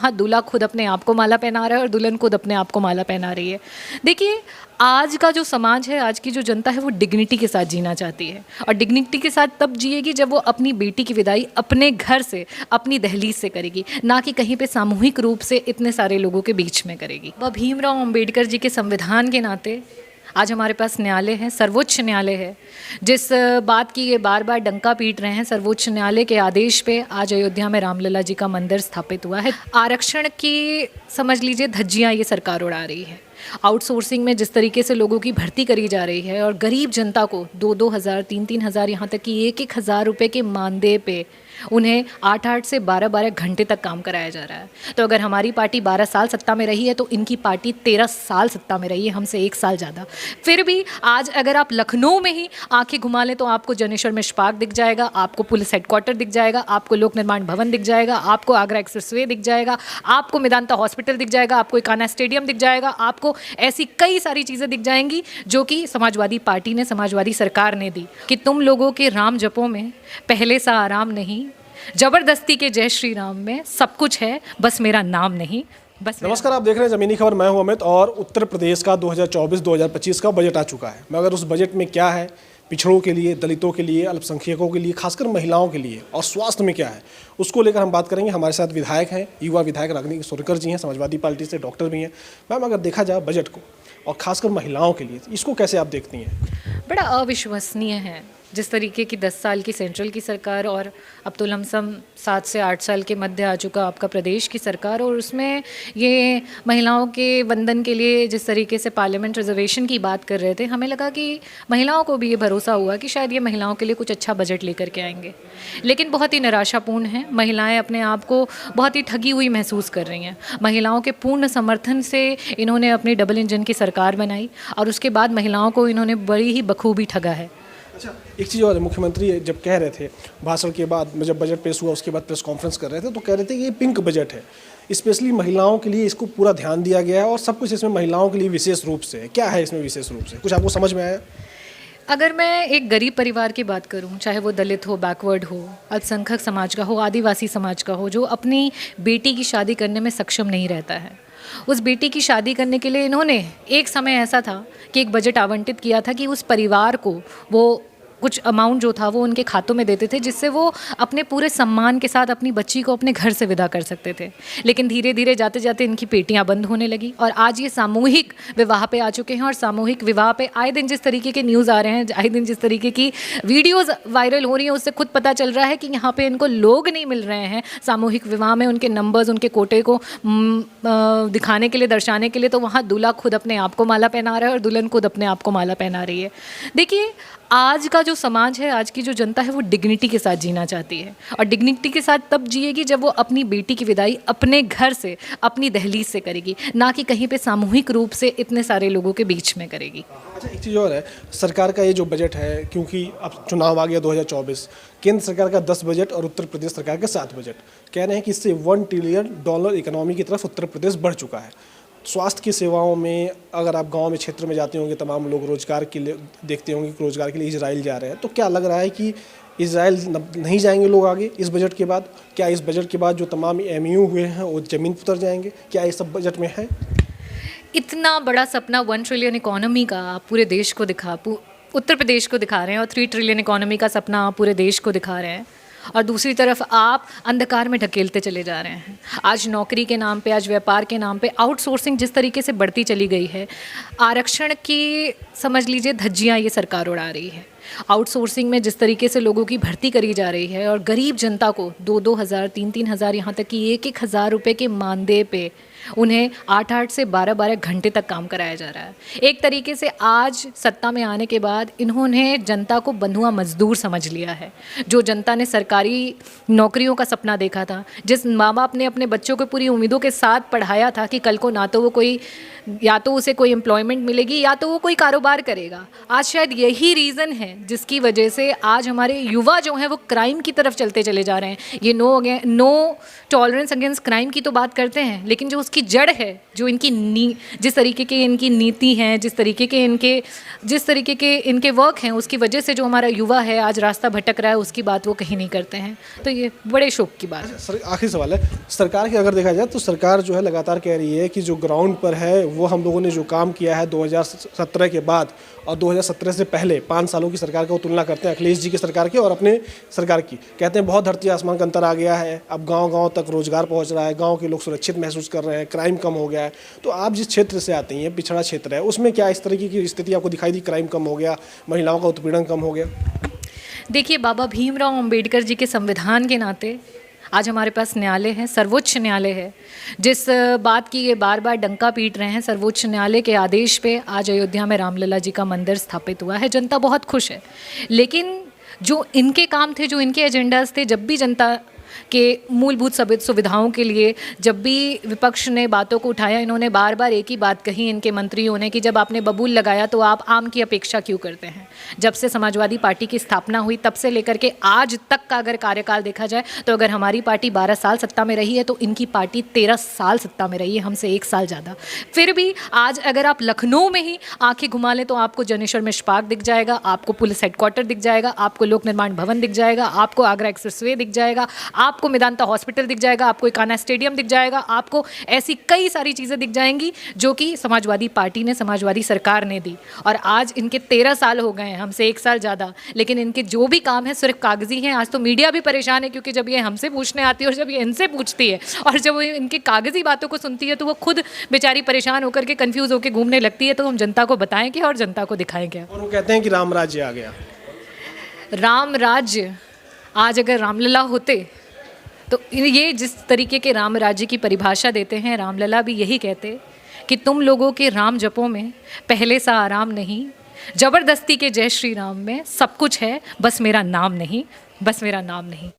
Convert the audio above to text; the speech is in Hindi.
वहाँ दूल्हा खुद अपने आप को माला पहना रहा है और दुल्हन खुद अपने आप को माला पहना रही है। देखिए, आज का जो समाज है, आज की जो जनता है, वो डिग्निटी के साथ जीना चाहती है और डिग्निटी के साथ तब जिएगी जब वो अपनी बेटी की विदाई अपने घर से, अपनी दहलीज से करेगी, ना कि कहीं पे सामूहिक रूप से इतने सारे लोगों के बीच में करेगी। वह भीमराव अंबेडकर जी के संविधान के नाते आज हमारे पास न्यायालय है, सर्वोच्च न्यायालय है। जिस बात की ये बार बार डंका पीट रहे हैं, सर्वोच्च न्यायालय के आदेश पे आज अयोध्या में रामलला जी का मंदिर स्थापित हुआ है। आरक्षण की समझ लीजिए धज्जियाँ ये सरकार उड़ा रही है। आउटसोर्सिंग में जिस तरीके से लोगों की भर्ती करी जा रही है और गरीब जनता को 2-2 हज़ार, 3-3 हज़ार, यहाँ तक कि 1-1 हज़ार रुपये के मानदेय पे उन्हें 8-8 से 12-12 घंटे तक काम कराया जा रहा है। तो अगर हमारी पार्टी 12 साल सत्ता में रही है तो इनकी पार्टी 13 साल सत्ता में रही है, हमसे 1 साल ज़्यादा। फिर भी आज अगर आप लखनऊ में ही आंखें घुमा लें तो आपको जनेश्वर में पार्क दिख जाएगा, आपको पुलिस हेडक्वार्टर दिख जाएगा, आपको लोक निर्माण भवन दिख जाएगा, आपको आगरा एक्सप्रेसवे दिख जाएगा, आपको मेदांता हॉस्पिटल दिख जाएगा, आपको कान्हा स्टेडियम दिख जाएगा, आपको ऐसी कई सारी चीज़ें दिख जाएंगी जो कि समाजवादी पार्टी ने, समाजवादी सरकार ने दी। कि तुम लोगों के राम जपों में पहले सा आराम नहीं, जबरदस्ती के जय श्री राम में सब कुछ है, बस मेरा नाम नहीं। बस नमस्कार, आप देख रहे हैं ज़मीनी खबर। मैं हूं अमित और उत्तर प्रदेश का 2024-2025 का बजट आ चुका है। मगर उस बजट में क्या है पिछड़ों के लिए, दलितों के लिए, अल्पसंख्यकों के लिए, खासकर महिलाओं के लिए, और स्वास्थ्य में क्या है, उसको लेकर हम बात करेंगे। हमारे साथ विधायक हैं, युवा विधायक रागिनी सोनकर जी हैं, समाजवादी पार्टी से, डॉक्टर भी हैं। मैम, अगर देखा जाए बजट को और खासकर महिलाओं के लिए, इसको कैसे आप देखती हैं? बड़ा अविश्वसनीय है जिस तरीके की 10 साल की सेंट्रल की सरकार और अब तो लमसम 7 से 8 साल के मध्य आ चुका आपका प्रदेश की सरकार, और उसमें ये महिलाओं के वंदन के लिए जिस तरीके से पार्लियामेंट रिजर्वेशन की बात कर रहे थे, हमें लगा कि महिलाओं को भी ये भरोसा हुआ कि शायद ये महिलाओं के लिए कुछ अच्छा बजट लेकर के आएंगे। लेकिन बहुत ही निराशापूर्ण है। महिलाएं अपने आप को बहुत ही ठगी हुई महसूस कर रही हैं। महिलाओं के पूर्ण समर्थन से इन्होंने अपनी डबल इंजन की सरकार बनाई और उसके बाद महिलाओं को इन्होंने बड़ी ही बखूबी ठगा है। अच्छा, एक चीज़ और, मुख्यमंत्री जब कह रहे थे भाषण के बाद, जब बजट पेश हुआ उसके बाद प्रेस कॉन्फ्रेंस कर रहे थे, तो कह रहे थे कि ये पिंक बजट है, स्पेशली महिलाओं के लिए इसको पूरा ध्यान दिया गया है और सब कुछ इसमें महिलाओं के लिए विशेष रूप से है। क्या है इसमें विशेष रूप से, कुछ आपको समझ में आया? अगर मैं एक गरीब परिवार की बात करूं, चाहे वो दलित हो, बैकवर्ड हो, अल्पसंख्यक समाज का हो, आदिवासी समाज का हो, जो अपनी बेटी की शादी करने में सक्षम नहीं रहता है, उस बेटी की शादी करने के लिए इन्होंने एक समय ऐसा था कि एक बजट आवंटित किया था कि उस परिवार को वो कुछ अमाउंट जो था वो उनके खातों में देते थे, जिससे वो अपने पूरे सम्मान के साथ अपनी बच्ची को अपने घर से विदा कर सकते थे। लेकिन धीरे धीरे जाते जाते इनकी पेटियां बंद होने लगी और आज ये सामूहिक विवाह पे आ चुके हैं। और सामूहिक विवाह पे आए दिन जिस तरीके के न्यूज़ आ रहे हैं, आए दिन जिस तरीके की वीडियोज़ वायरल हो रही हैं, उससे खुद पता चल रहा है कि यहाँ पर इनको लोग नहीं मिल रहे हैं सामूहिक विवाह में उनके नंबर्स, उनके कोटे को दिखाने के लिए, दर्शाने के लिए। तो वहाँ दूल्हा खुद अपने आप को माला पहना रहा है और दुल्हन खुद अपने आप को माला पहना रही है। देखिए, आज का जो समाज है, आज की जो जनता है, वो डिग्निटी के साथ जीना चाहती है और डिग्निटी के साथ तब जिएगी जब वो अपनी बेटी की विदाई अपने घर से, अपनी दहलीज से करेगी, ना कि कहीं पे सामूहिक रूप से इतने सारे लोगों के बीच में करेगी। अच्छा, एक चीज़ और है, सरकार का ये जो बजट है, क्योंकि अब चुनाव आ गया 2024, केंद्र सरकार का 10 बजट और उत्तर प्रदेश सरकार के 7 बजट, कह रहे हैं कि इससे $1 ट्रिलियन इकोनॉमी की तरफ उत्तर प्रदेश बढ़ चुका है। स्वास्थ्य की सेवाओं में, अगर आप गांव में, क्षेत्र में जाते होंगे, तमाम लोग रोजगार के लिए देखते होंगे कि रोजगार के लिए इजराइल जा रहे हैं, तो क्या लग रहा है कि इजराइल नहीं जाएंगे लोग आगे इस बजट के बाद? क्या इस बजट के बाद जो तमाम MOU हुए हैं वो ज़मीन पर उतर जाएंगे? क्या ये सब बजट में है? इतना बड़ा सपना 1 ट्रिलियन इकोनॉमी का आप पूरे देश को उत्तर प्रदेश को दिखा रहे हैं और 3 ट्रिलियन इकोनॉमी का सपना आप पूरे देश को दिखा रहे हैं, और दूसरी तरफ आप अंधकार में ढकेलते चले जा रहे हैं। आज नौकरी के नाम पे, आज व्यापार के नाम पे आउटसोर्सिंग जिस तरीके से बढ़ती चली गई है, आरक्षण की समझ लीजिए धज्जियाँ ये सरकार उड़ा रही है। आउटसोर्सिंग में जिस तरीके से लोगों की भर्ती करी जा रही है और गरीब जनता को 2-2 हज़ार, 3-3 हज़ार, यहाँ तक कि 1-1 हज़ार रुपये के मानदेय पे उन्हें 8-8 से 12-12 घंटे तक काम कराया जा रहा है। एक तरीके से आज सत्ता में आने के बाद इन्होंने जनता को बंधुआ मजदूर समझ लिया है। जो जनता ने सरकारी नौकरियों का सपना देखा था, जिस माँ बाप ने अपने बच्चों को पूरी उम्मीदों के साथ पढ़ाया था कि कल को ना तो वो कोई, या तो उसे कोई एम्प्लॉयमेंट मिलेगी या तो वो कोई कारोबार करेगा, आज शायद यही रीज़न है हैं जिसकी वजह से आज हमारे युवा जो हैं वो क्राइम की तरफ चलते चले जा रहे हैं। ये नो टॉलरेंस अगेंस्ट क्राइम की तो बात करते हैं, लेकिन जो उसकी जड़ है, जो जिस तरीके के इनकी नीति हैं, जिस तरीके के इनके वर्क हैं, उसकी वजह से जो हमारा युवा है आज रास्ता भटक रहा है, उसकी बात वो कहीं नहीं करते हैं। तो ये बड़े शोक की बात है। सर, आखिरी सवाल है, सरकार की अगर देखा जाए तो सरकार जो है लगातार कह रही है कि जो ग्राउंड पर है वो हम लोगों ने जो काम किया है 2017 के बाद और 2017 से पहले 5 सालों की सरकार को तुलना करते हैं, अखिलेश जी की सरकार की और अपने सरकार की, कहते हैं बहुत धरती आसमान का अंतर आ गया है। अब गांव-गांव तक रोजगार पहुंच रहा है, गांव के लोग सुरक्षित महसूस कर रहे हैं, क्राइम कम हो गया है। तो आप जिस क्षेत्र से आते हैं, पिछड़ा क्षेत्र है, उसमें क्या इस तरीके की स्थिति आपको दिखाई दी? क्राइम कम हो गया, महिलाओं का उत्पीड़न कम हो गया? देखिए, बाबा भीमराव अंबेडकर जी के संविधान के नाते आज हमारे पास न्यायालय है, सर्वोच्च न्यायालय है। जिस बात की ये बार बार डंका पीट रहे हैं, सर्वोच्च न्यायालय के आदेश पे आज अयोध्या में रामलला जी का मंदिर स्थापित हुआ है। जनता बहुत खुश है, लेकिन जो इनके काम थे, जो इनके एजेंडाज थे, जब भी जनता के मूलभूत सुविधाओं के लिए जब भी विपक्ष ने बातों को उठाया, इन्होंने बार बार एक ही बात कही इनके मंत्रियों ने कि जब आपने बबूल लगाया तो आप आम की अपेक्षा क्यों करते हैं। जब से समाजवादी पार्टी की स्थापना हुई तब से लेकर के आज तक का अगर कार्यकाल देखा जाए तो अगर हमारी पार्टी 12 साल सत्ता में रही है तो इनकी पार्टी 13 साल सत्ता में रही है, हमसे 1 साल ज़्यादा। फिर भी आज अगर आप लखनऊ में ही आंखें घुमा लें तो आपको जनेश्वर मिश्र पार्क दिख जाएगा, आपको पुलिस हेडक्वार्टर दिख जाएगा, आपको लोक निर्माण भवन दिख जाएगा, आपको आगरा एक्सप्रेसवे दिख जाएगा, आपको मेदांता हॉस्पिटल दिख जाएगा, आपको इकाना स्टेडियम दिख जाएगा, आपको ऐसी कई सारी चीज़ें दिख जाएंगी जो कि समाजवादी पार्टी ने, समाजवादी सरकार ने दी। और आज इनके 13 साल हो गए हैं, हमसे 1 साल ज़्यादा, लेकिन इनके जो भी काम है सिर्फ कागजी हैं। आज तो मीडिया भी परेशान है क्योंकि जब ये हमसे पूछने आती है और जब ये इनसे पूछती है और जब वो इनके कागजी बातों को सुनती है तो वो खुद बेचारी परेशान होकर के कंफ्यूज होकर घूमने लगती है। तो हम जनता को बताएं क्या और जनता को दिखाएं क्या? और वो कहते हैं कि राम राज्य आ गया। राम राज्य, आज अगर रामलला होते तो ये जिस तरीके के राम राज्य की परिभाषा देते हैं, रामलला भी यही कहते कि तुम लोगों के राम जपों में पहले सा आराम नहीं, जबरदस्ती के जय श्री राम में सब कुछ है, बस मेरा नाम नहीं, बस मेरा नाम नहीं।